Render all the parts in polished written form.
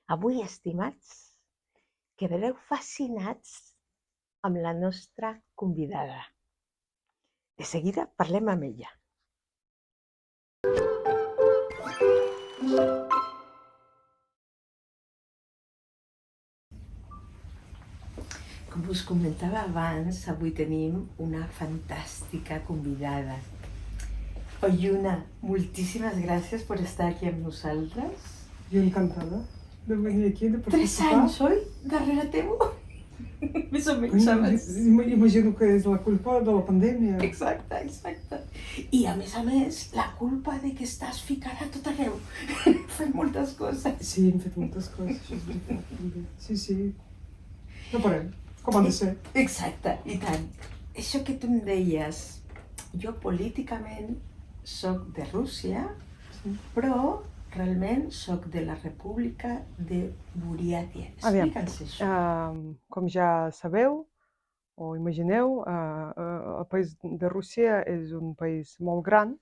Avui, estimats, quedareu fascinats amb la nostra convidada. De seguida parlem amb ella. Com us comentava abans, avui tenim una fantàstica convidada. Oyuna, moltíssimes gràcies per estar aquí amb nosaltres. Yo encantada de venir aquí, de 3 participar. anys, oi? Darrere teu? Més o menys, Bueno, sabes? imagino que és la culpa de la pandèmia. Exacte, exacte. I a més, la culpa de que estàs ficada a tot arreu. Fem moltes coses. Sí, hem fet moltes coses, això és veritat, també. Sí, sí. No parem, com han de ser. Exacte, i tant. Això que tu em deies, jo políticament soc de Rússia, Sí. però realment soc de la República de Buriàtia. Aviam. Explica'ns això. Com ja sabeu o imagineu, el país de Rússia és un país molt gran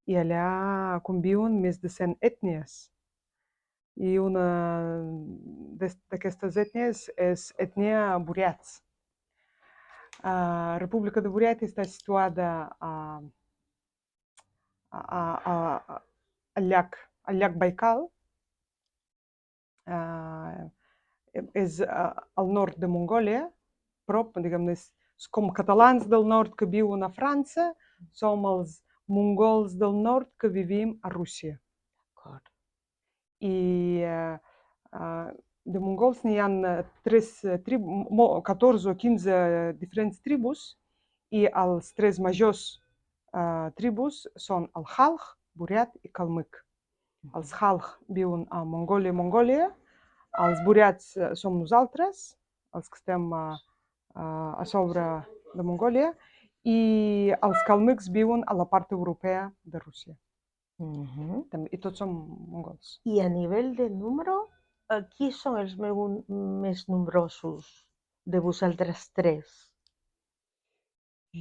i allà conviuen més de 100 ètnies. I una d'aquestes ètnies és ètnia buriats. La República de Buriàtia està situada al llac Baikal. És al nord de Mongòlia, prop, diguem-ne, com catalans del nord que viuen a França, som els mongols del nord que vivim a Rússia. D'acord. I de mongols n'hi ha 14 o 15 diferents tribus, i els 3 majors tribus són el Khalkh, Buriat i Kalmyk. Els Khalkh viuen a Mongòlia, els Buriats som nosaltres, els que estem a sobre de Mongòlia, i els Kalmyks viuen a la part europea de Rússia. I tots som mongols. I a nivell de número, qui són els més nombrosos de vosaltres 3?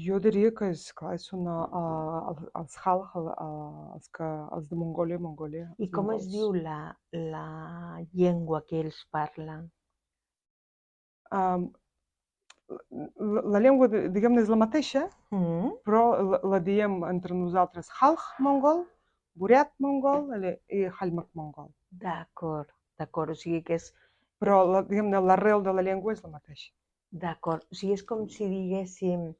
Jo diria que són els Khalkh, els de Mongòlia. I com es diu la llengua que ells parlen? La llengua, diguem-ne, és la mateixa, Mm? però la diem entre nosaltres Khalkh mongol, Buriat mongol i Kalmyk mongol. D'acord, d'acord. O sigui que és... Però, diguem-ne, l'arrel de la llengua és la mateixa. D'acord. O sigui, és com si diguéssim...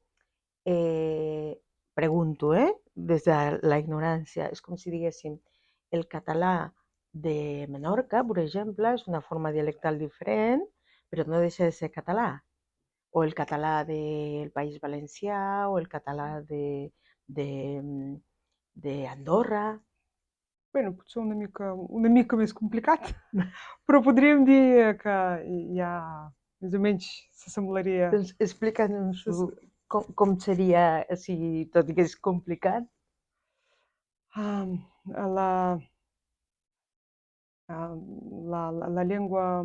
pregunto, des de la ignorància, és com si diguéssim el català de Menorca, per exemple, és una forma dialectal diferent, però no deixa de ser català. O el català del País Valencià, o el català d'Andorra. Bé, potser una mica més complicat, però podríem dir que ja més o menys s'assemblaria. Doncs explica'ns com seria si tot i que és complicat. La llengua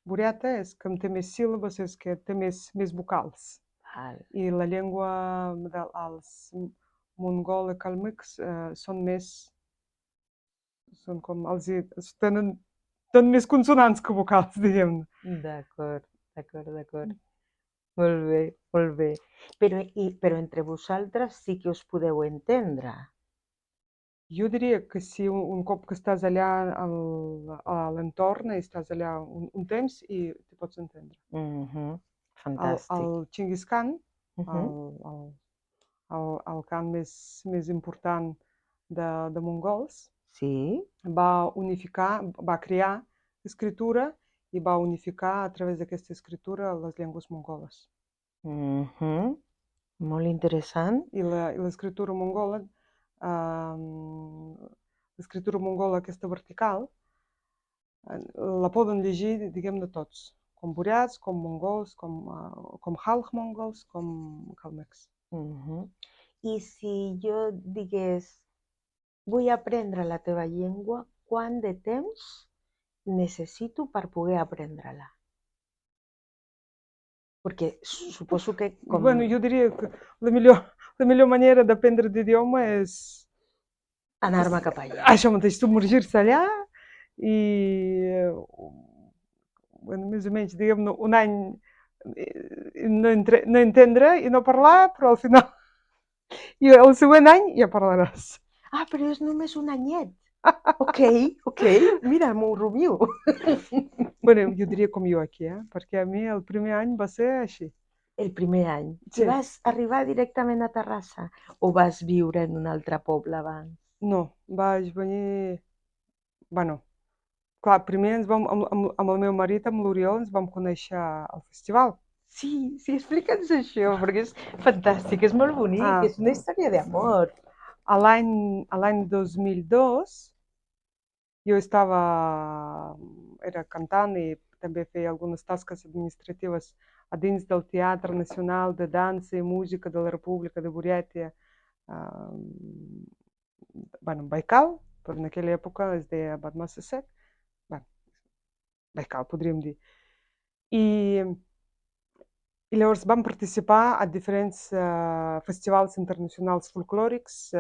buriata és que té més síl·labes, és que té més vocals. Val. I la llengua dels mongol i calmics són com tenen més consonants que vocals, diguem-ne. D'acord. Molt bé. Però entre vosaltres sí que us podeu entendre. Jo diria que si un cop que estàs allà a l'entorn i estàs allà un temps i t'hi pots entendre. Fantàstic. El Genghis Khan, el Khan més important de mongols, Sí? va crear escritura i va unificar a través d'aquesta escritura les llengües mongoles. Molt interessant. I l'escriptura mongola, aquesta vertical, la poden llegir, diguem-ne, tots, com buriats, com mongols, com Khalkh mongols, com calmecs. I si jo digués, vull aprendre la teva llengua, quant de temps necessito per poder aprendre-la? Perquè suposo que... Bueno, jo diria que la millor manera d'aprendre d'idioma és... anar-me cap allà. Això mateix, submergir-se allà i més o menys, diguem-ne, un any no entendre i no parlar, però al final, i el següent any ja parlaràs. Ah, però és només un anyet. Ok, mira, m'ho rumio. Bueno, jo diria com jo aquí, perquè a mi el primer any va ser així. El primer any. I Sí, vas arribar directament a Terrassa o vas viure en un altre poble abans? no, vaig venir... Bueno, clar, primer amb el meu marit, amb l'Oriol, ens vam conèixer al festival. Sí, sí, explica'ns això, perquè és fantàstic, és molt bonic, Ah, és una història d'amor. l'any 2002 jo era cantant i també feia algunes tasques administratives a dins del Teatre Nacional de Dansa i Música de la República de Burètia, bueno, Baikal, però en aquella època es deia Batmasasek, bueno, Baikal, podríem dir. I, i llavors vam participar a diferents festivals internacionals folclòrics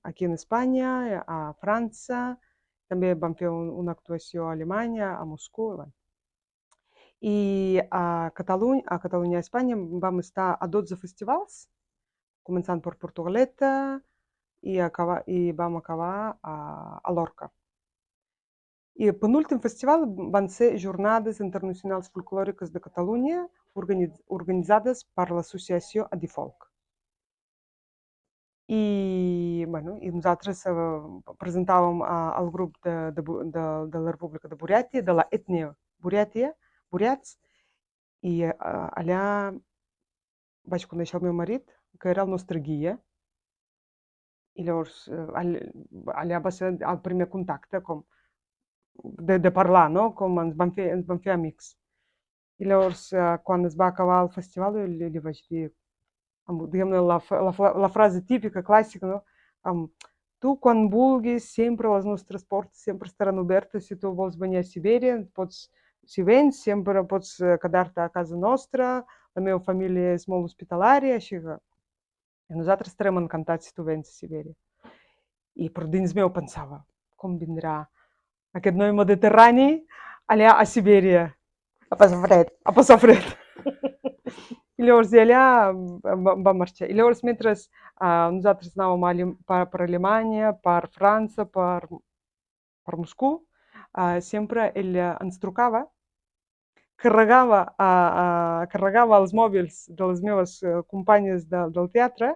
aquí en Espanya, a França, també vam fer una actuació a Alemanya, a Moscou. Bueno. I a Catalunya, a Espanya, vam estar a 12 festivals, començant per Portugaleta i vam acabar a Lorca. I el penúltim festival van ser Jornades Internacionals Folclòriques de Catalunya, organitzades per l'associació Adifolk. I nosaltres presentàvem al grup de la República de Burètia, de la ètnia burets, i allà vaig conèixer el meu marit, que era el nostre guia, i llavors allà va ser el primer contacte de parlar, no? Com ens vam fer amics. I llavors, quan es va acabar el festival, jo li vaig dir, diguem-ne, la frase típica, clàssica, no? Tu, quan vulguis, sempre les nostres portes sempre estaran obertes. Si tu vols venir a Sibèria, si vens, sempre pots quedar-te a casa nostra. La meva família és molt hospitalària, així que nosaltres estarem encantats si tu vens a Sibèria. I per dins meu pensava, com vindrà aquest noi mediterrani allà a Sibèria A passar fred. a passar fred. I llavors d'allà vam marxar. I llavors, mentre nosaltres anàvem per Alemanya, per França, per Moscou, sempre ell ens trucava, carregava els mòbils de les meves companyes del teatre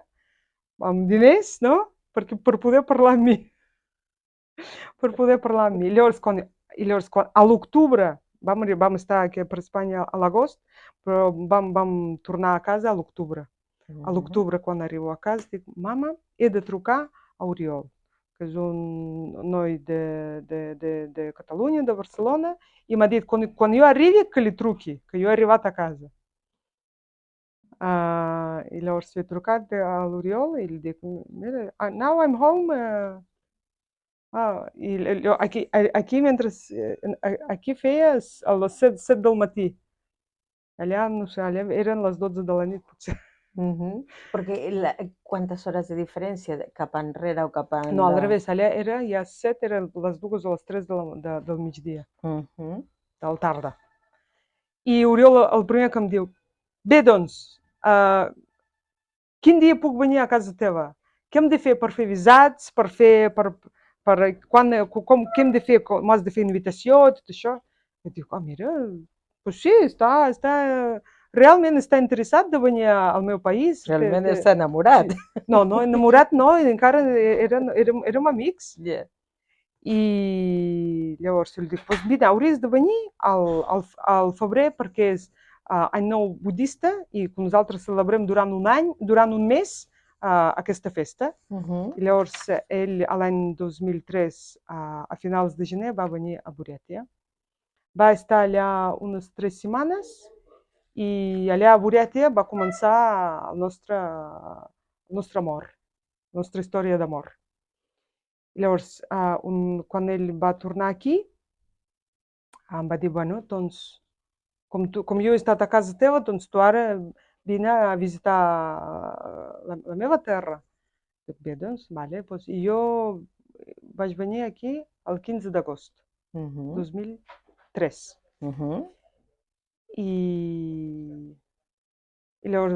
amb diners, no? Per poder parlar amb mi. Per poder parlar amb mi. Llavors, a l'octubre, vam estar aquí per Espanya a l'agost, però vam tornar a casa a l'octubre. A l'octubre, quan arribo a casa, dic, mama, he de trucar a Oriol, que és un noi de Catalunya, de Barcelona, i m'ha dit, quan jo arribi, que li truqui, que jo he arribat a casa. I llavors he trucat a l'Oriol i li dic, mira, now I'm home. Aquí mentre aquí feies a les 7 del matí. Allà, no sé, allà eren les 12 de la nit, potser. Perquè quantes hores de diferència cap enrere o cap No, al endavant? revés, allà era ja 7, eren les 2 o les 3 del migdia, de la tarda. I Oriol, el primer que em diu, bé, doncs, quin dia puc venir a casa teva? Què hem de fer per fer visats, què hem de fer, m'has de fer invitació, tot això? I dic, mira, pues sí, realment està interessat de venir al meu país. Realment està enamorat. Sí. No, enamorat no, encara érem amics. Yeah. I llavors li dic, pues mira, hauries de venir al febrer perquè és any nou budista i nosaltres celebrem durant un mes aquesta festa. I llavors ell l'any 2003, a finals de gener, va venir a Burètia. Va estar allà unes 3 setmanes i allà a Burètia va començar el nostre amor, la nostra història d'amor. Llavors, quan ell va tornar aquí, em va dir, bueno, doncs, com jo he estat a casa teva, doncs tu ara vine a visitar la meva terra. Dic, bé, doncs, vale. I jo vaig venir aquí el 15 d'agost, 2003. i llavors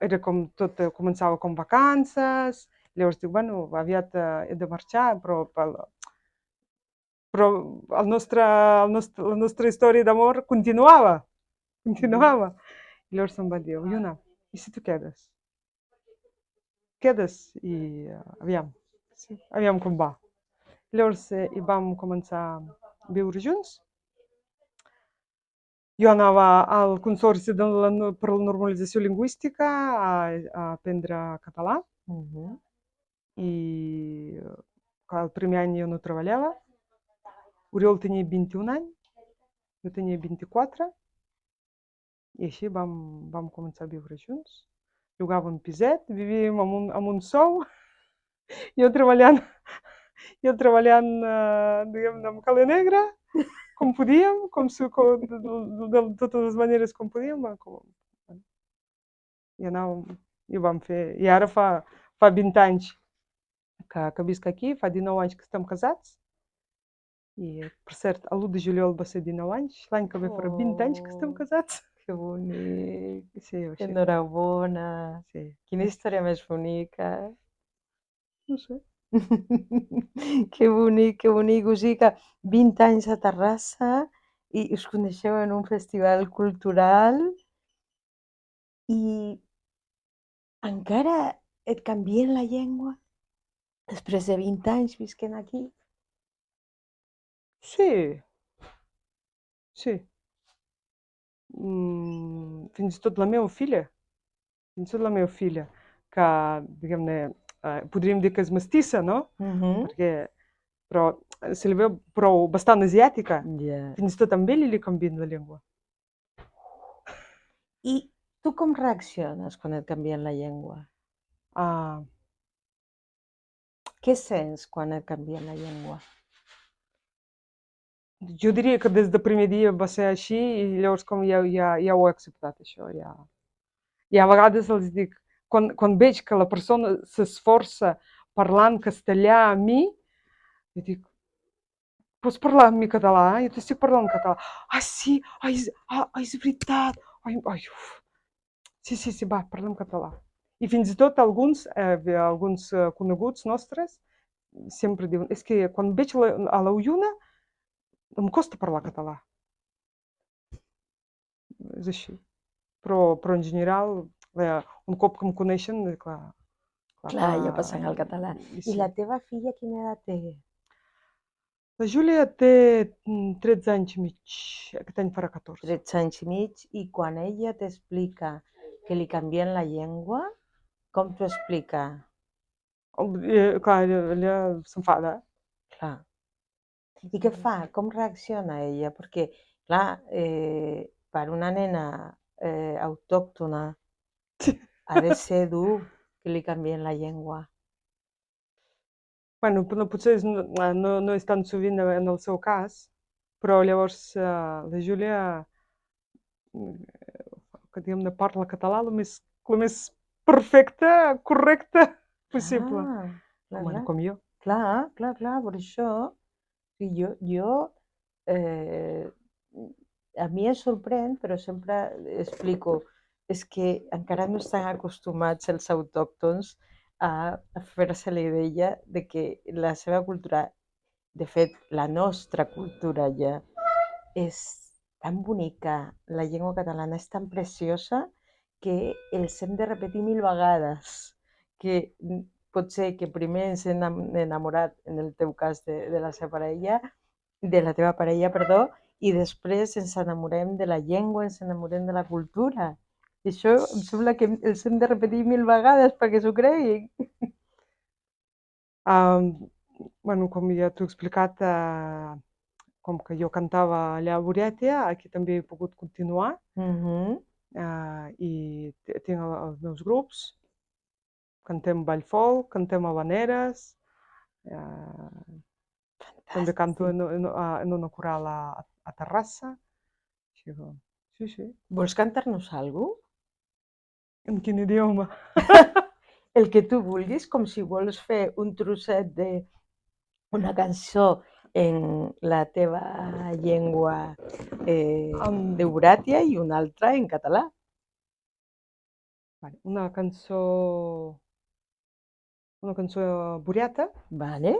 era com tot, començava com vacances, llavors dic, bueno, aviat he de marxar, però la nostra història d'amor continuava. I llavors em va dir, Yuna, i si tu quedes? Quedes i aviam com va. Llavors hi vam començar a viure junts. Jo anava al Consorci per la Normalització Lingüística a aprendre català i el primer any jo no treballava. Oriol tenia 21 anys, jo tenia 24 i així vam començar a viure junts. Llogava un piset, vivíem amb un sou, jo treballant, diguem-ne, amb calé negre, com podíem, de totes les maneres com podíem. I anàvem, i ho vam fer. I ara fa 20 anys que visc aquí, fa 19 anys que estem casats. I, per cert, l'1 de juliol va ser 19 anys, l'any que ve farà 20 anys que estem casats. Que bonic. Sí, així. Enhorabona. Sí. Quina història més bonica. No sé. Que bonic, que bonic. O sigui que 20 anys a Terrassa i us coneixeu en un festival cultural i encara et canvien la llengua després de 20 anys visquent aquí? Sí. Sí. Fins i tot la meva filla, que, diguem-ne, podríem dir que és mestissa, no? Però se li veu bastant asiàtica. Fins i tot amb ell li canvien la llengua. I tu com reacciones quan et canvien la llengua? Què sents quan et canvien la llengua? Jo diria que des del primer dia va ser així i llavors com ja ho he acceptat, això. I a vegades els dic, quan veig que la persona s'esforça parlant castellà a mi, jo dic, pots parlar amb mi català? Jo t'estic parlant català. Ah, sí? És veritat. Sí, va, parlem català. I fins i tot alguns coneguts nostres sempre diuen, és que quan veig a la Uyuna em costa parlar català. És així. Però en general, un cop que em coneixen, clar. Clar, ja passen al català. I la teva filla quina edat té? La Júlia té 13 anys i mig, aquest any farà 14. 13 anys i mig, i quan ella t'explica que li canvien la llengua, com t'ho explica? Clar, ella s'enfada. Clar. I què fa? Com reacciona ella? Perquè, clar, per una nena autòctona ha de ser dur que li canvien la llengua. Bueno, potser no és tan sovint en el seu cas, però llavors la Júlia, que diguem-ne, parla català el més perfecte, correcte possible. Com jo. Clar, per això. Jo a mi em sorprèn, però sempre explico, és que encara no estan acostumats els autòctons a fer-se la idea de que la seva cultura, de fet, la nostra cultura ja, és tan bonica, la llengua catalana és tan preciosa que els hem de repetir 1000 vegades, que pot ser que primer ens hem enamorat, en el teu cas, de la teva parella, perdó, i després ens enamorem de la llengua, ens enamorem de la cultura. I això em sembla que els hem de repetir 1000 vegades perquè s'ho creguin. Bueno, com ja t'ho he explicat, com que jo cantava allà a Burètia, aquí també he pogut continuar. I tinc els meus grups, cantem ball folk, cantem havaneres, també canto en una coral a Terrassa. Sí. Vols cantar-nos alguna cosa? En quin idioma? El que tu vulguis, com si vols fer un trosset d'una cançó en la teva llengua Am, d'Euràtia i una altra en català. vale, una cançó buriata Vale?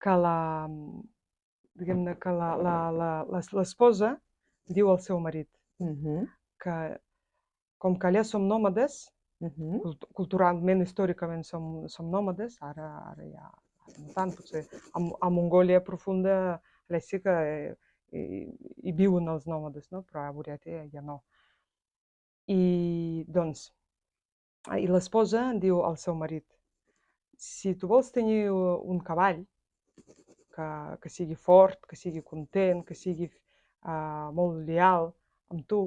que diguem-ne que l'esposa diu al seu marit Mhm, que com que allà som nòmades, mhm. culturalment, històricament som nòmades, ara ja no tant, potser a Mongòlia profunda allà sí que hi viuen els nòmades, no? Però a Buryatia ja no. I doncs, i l'esposa diu al seu marit, si tu vols tenir un cavall que sigui fort, que sigui content, que sigui molt leal amb tu,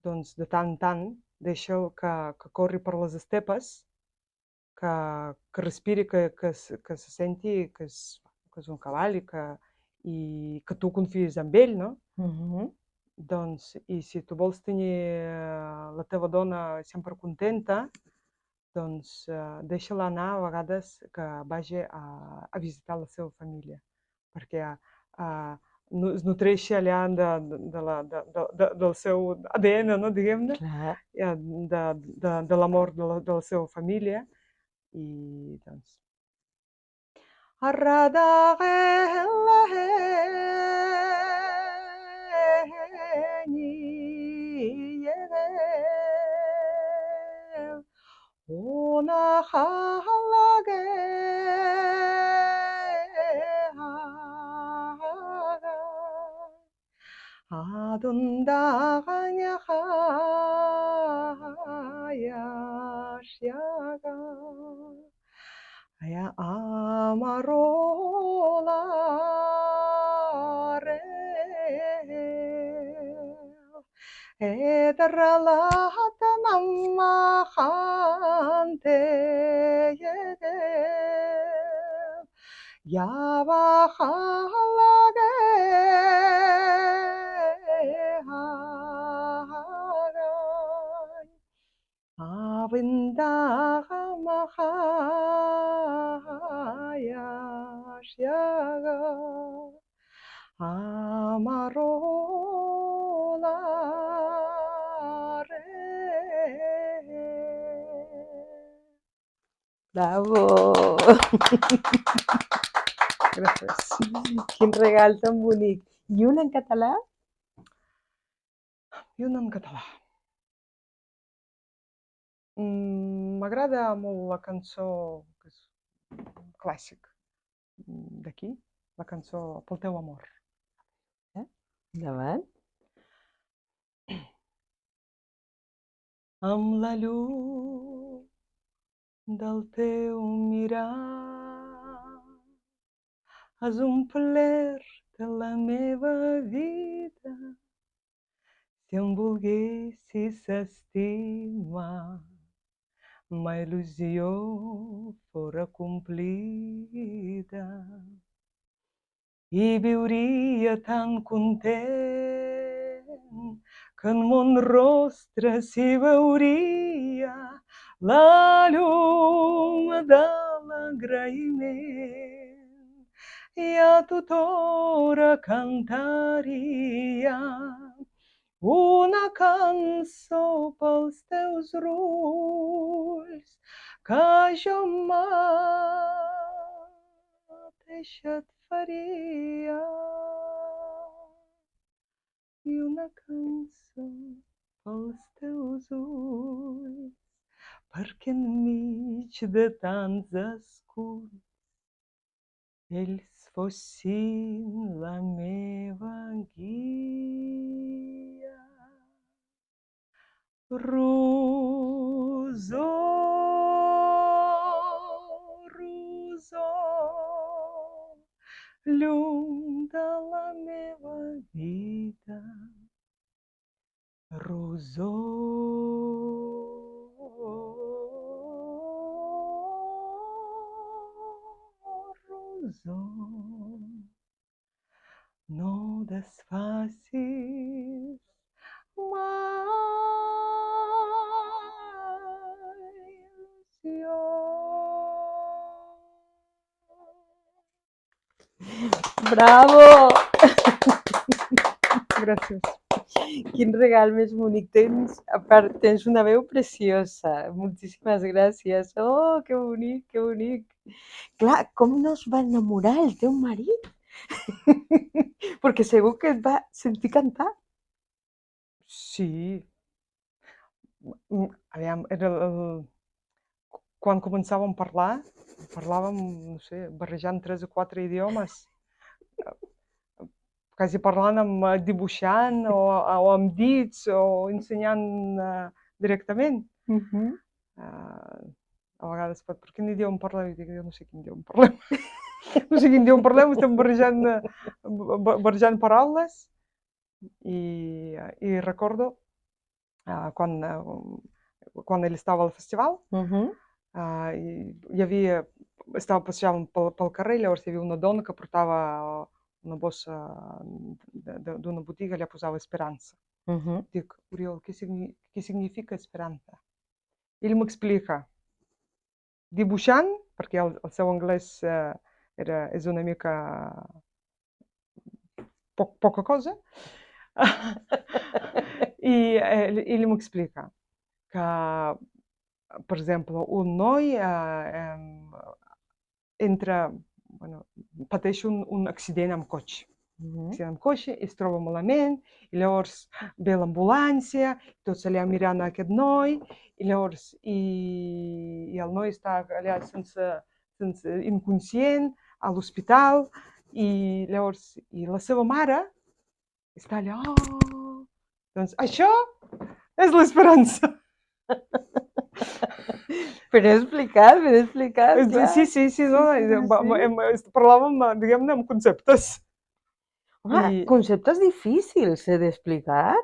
doncs de tant en tant deixa'l que corri per les estepes, que respiri, que se senti que és un cavall i que tu confies en ell, no? Mhm. Doncs, i si tu vols tenir la teva dona sempre contenta, doncs deixa-la anar a vegades que vagi a visitar la seva família, perquè es nodreixi allà del seu ADN, no, diguem-ne, Clar. de l'amor de la seva família, i doncs... Ona halage adundaganya yaşyaga ya amarolare edralata namahante yabahalage avindaga mahayashyaga amarolare. Bravo! Gràcies. Quin regal tan bonic. I una en català? I una en català. M'agrada molt la cançó, que és un clàssic d'aquí, la cançó Pel teu amor. Endavant. Amb la llum del teu mirar has omplert la meva vida. Si em volguessis estimar, ma il·lusió fora complida i viuria tan content que en mon rostre s'hi veuria la llum de l'agraïment i a tota hora cantaria una cançó pels teus ulls que jo mateixa et faria i una cançó pels teus ulls perquè enmig de tants esculls ells fossin la meva guia. Rosó, rosó, llum de la meva vida. Rosó, rosó, no desfacis mai il·lusió. Bravo! Gràcies. Quin regal més bonic tens. A part, tens una veu preciosa. Moltíssimes gràcies. Oh, que bonic, que bonic. Clar, com no es va enamorar el teu marit? Perquè segur que et va sentir cantar. Sí. Aviam, era quan començàvem a parlar, parlàvem, no sé, barrejant 3 o 4 idiomes. Quasi parlant dibuixant o amb dits o ensenyant directament. A vegades, per quin idioma parleu? I dic, jo no sé quin idioma parlem. No sé quin idioma parlem, estem barrejant paraules. I recordo quan ell estava al festival, estava passejant pel carrer, llavors hi havia una dona que portava una bossa d'una botiga, allà posava Esperança. Dic, Oriol, què significa Esperança? Ell m'explica, dibuixant, perquè el seu anglès és una mica poca cosa, i ell m'explica que, per exemple, un noi pateix un accident amb cotxe. Accident amb cotxe, es troba malament, i llavors ve l'ambulància, tots allà mirant aquest noi, i llavors el noi està allà sense inconscient a l'hospital, i llavors la seva mare està allà, oh! Doncs això és l'esperança. Ben explicat, clar. Sí, no, parlàvem, diguem-ne, amb conceptes. Home, conceptes difícils d'explicar.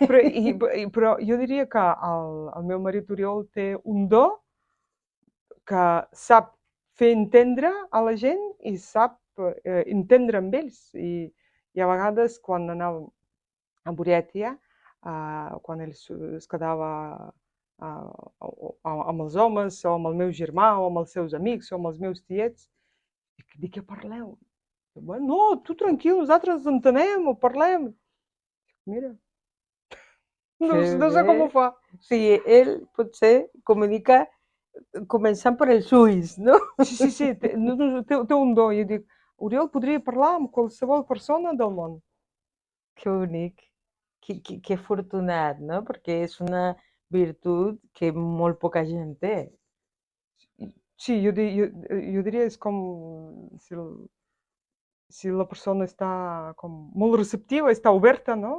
Però jo diria que el meu marit Oriol té un do que sap fer entendre a la gent i sap entendre amb ells. I a vegades, quan anàvem a Burètia, quan ell es quedava amb els homes, o amb el meu germà, o amb els seus amics, o amb els meus tiets, de què parleu? No, tu tranquil, nosaltres entenem o parlem. Mira, no sé com ho fa. Sí, ell potser comunica començant per els ulls, no? Sí, té un do. Jo dic, Oriol podria parlar amb qualsevol persona del món. Que bonic. Que afortunat, no? Perquè és una virtut que molt poca gent té. Sí, jo diria és com si la persona està com molt receptiva, està oberta, no?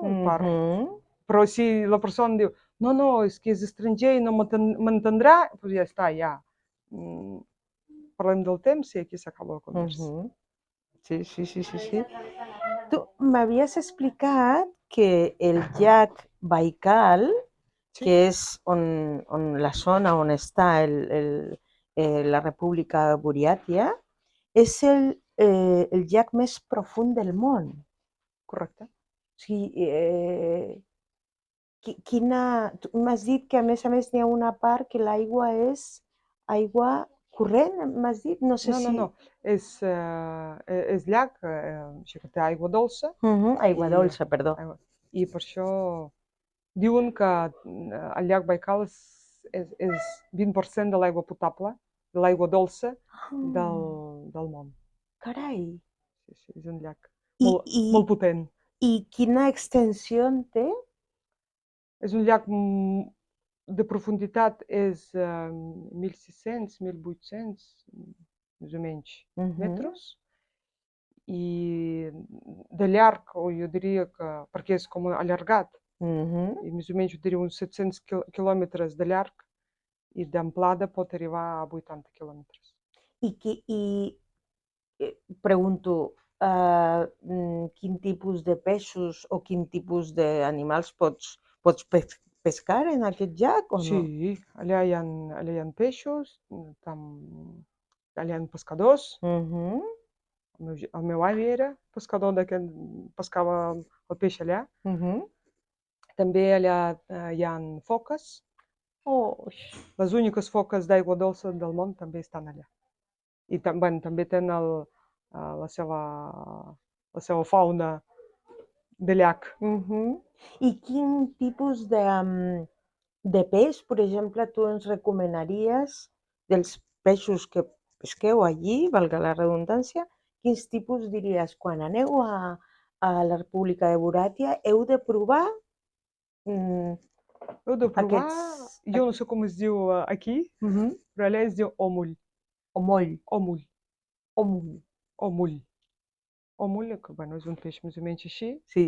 Però si la persona diu, no, és que és estranger i no m'entendrà, doncs ja està, ja. Parlem del temps i aquí s'acaba la conversa. Sí. Tu m'havies explicat que el llac Baikal, que és la zona on està la República Buriàtia, és el llac més profund del món. Correcte. Sí, tu m'has dit que a més n'hi ha una part que l'aigua és aigua corrent, m'has dit? No sé si... No, és llac, així que té aigua dolça. Aigua dolça, perdó. I per això diuen que el llac Baikal és 20% de l'aigua potable, de l'aigua dolça del món. Carai! Sí, és un llac molt potent. I quina extensió té? És un llac de profunditat, és 1.600, 1.800, més o menys, metres. I de llarg, jo diria que, perquè és com allargat, i més o menys jo diria uns 700 quilòmetres de llarg, i d'amplada pot arribar a 80 quilòmetres. I pregunto, quin tipus de peixos o quin tipus d'animals pots pescar en aquest llac o no? Sí, allà hi ha peixos, allà hi ha pescadors. El meu avi era pescador pescava el peix allà. També allà hi ha foques. Les úniques foques d'aigua dolça del món també estan allà. I també tenen la seva fauna de llac. I quin tipus de peix, per exemple, tu ens recomanaries dels peixos que pesqueu allí, valga la redundància, quins tipus diries, quan aneu a la República de Buràtia, heu de provar Heu de provar, aquests... jo no sé com es diu aquí, però allà es diu òmul. Omoll, Òmul. òmul, Òmul. Òmul, que bueno, és un peix més o menys així sí.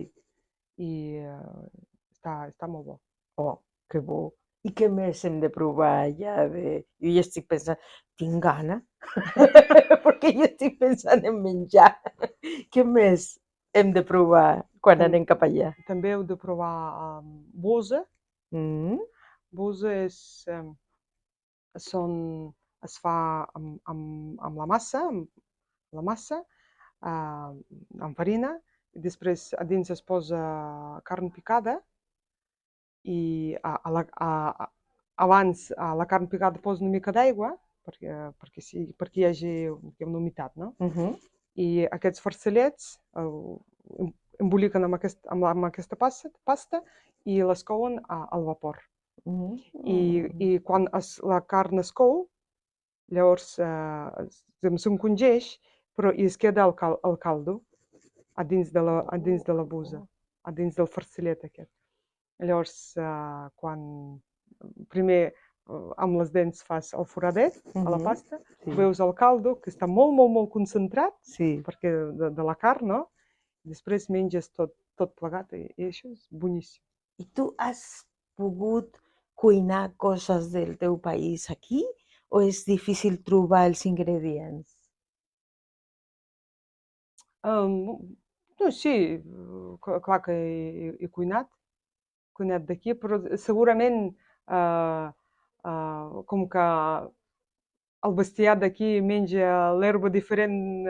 i està molt bo. Oh, que bo. I què més hem de provar allà? Jo ja estic pensant, tinc gana, perquè jo estic pensant en menjar. Què més hem de provar quan anem cap allà? També heu de provar bosa. Mm? Bosa es fa amb la massa, amb farina, i després a dins es posa carn picada i abans a la carn picada posa una mica d'aigua perquè hi hagi una humitat, no? I aquests farcellets emboliquen amb aquesta pasta i les couen al vapor. I quan la carn es cou, llavors s'encongeix, però i es queda el caldo a dins de la bosa, a dins del farcellet aquest. Llavors, quan primer amb les dents fas el foradet a la pasta, veus el caldo, que està molt, molt, molt concentrat, perquè de la carn, no? Després menges tot plegat i això és boníssim. I tu has pogut cuinar coses del teu país aquí o és difícil trobar els ingredients? No, sí, clar que he cuinat d'aquí, però segurament com que el bestiar d'aquí menja l'herba diferent.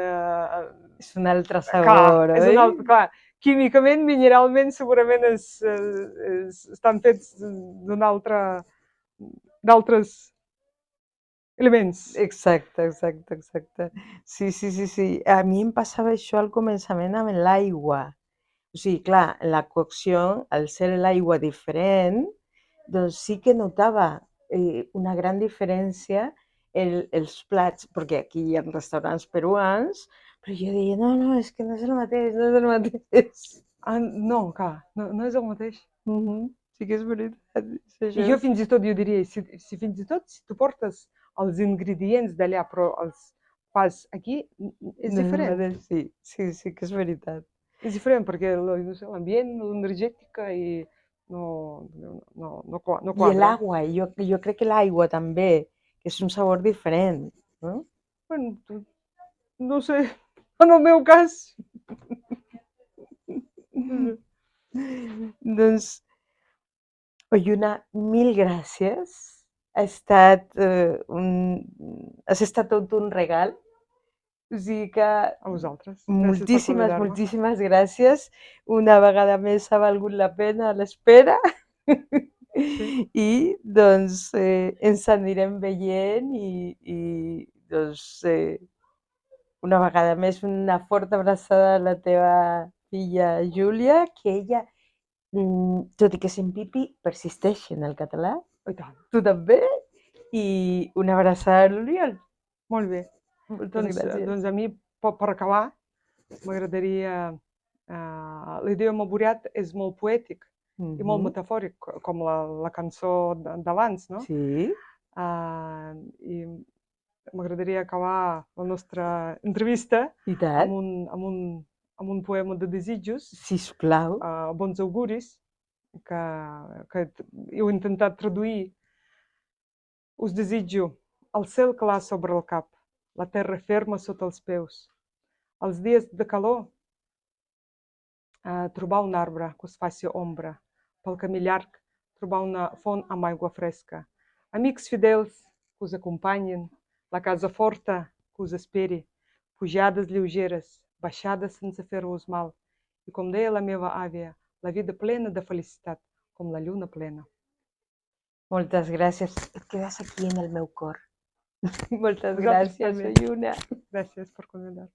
És un altre Clar, sabor, és oi? un altre, clar, químicament, mineralment, segurament estan fets d'altres elements. Exacte, exacte, exacte. Sí, sí, sí, sí. A mi em passava això al començament amb l'aigua. O sigui, clar, la cocció, al ser l'aigua diferent, doncs sí que notava una gran diferència els plats, perquè aquí hi ha restaurants peruans, però jo deia, no, no, és que no és el mateix, no és el mateix. No, clar, no és el mateix. Sí que és veritat, és I això. jo fins i tot, jo diria, si fins i tot si tu portes els ingredients d'allà, però els fas aquí, és No és el diferent. mateix, sí, sí, sí que és veritat. És diferent perquè no sé, l'ambient, l'energètica i no I quadra. l'aigua, jo crec que l'aigua també, que és un sabor diferent. No? Bueno, no sé, en el meu cas. Doncs, Oyuna, mil gràcies. Ha estat, has estat tot un regal. O sigui que A vosaltres. Gràcies per moltíssimes, convidar-me. moltíssimes gràcies. Una vegada més ha valgut la pena l'espera. Sí. I doncs ens anirem veient i doncs una vegada més una forta abraçada a la teva filla Júlia, que ella, tot i que s'empipi, persisteix en el català. I tant. Tu també. I una abraçada a l'Oriol. Molt bé. Moltes gràcies. Doncs a mi, per acabar, m'agradaria... l'idioma buriat és molt poètic i molt metafòric, com la cançó d'abans, no? Sí. I m'agradaria acabar la nostra entrevista I tant. amb un poema de desitjos, Sisplau. bons auguris, que heu intentat traduir. Us desitjo el cel clar sobre el cap, la terra ferma sota els peus. Els dies de calor, trobar un arbre que us faci ombra. Pel camí llarg, trobar una font amb aigua fresca. Amics fidels que us acompanyin, la casa forta que us esperi, pujades lleugeres, baixades sense fer-vos mal. I com deia la meva àvia, la vida plena de felicitat, com la lluna plena. Moltes gràcies. Et quedes aquí en el meu cor. Moltes Vosaltres gràcies, també. Oyuna. Gràcies per convidar.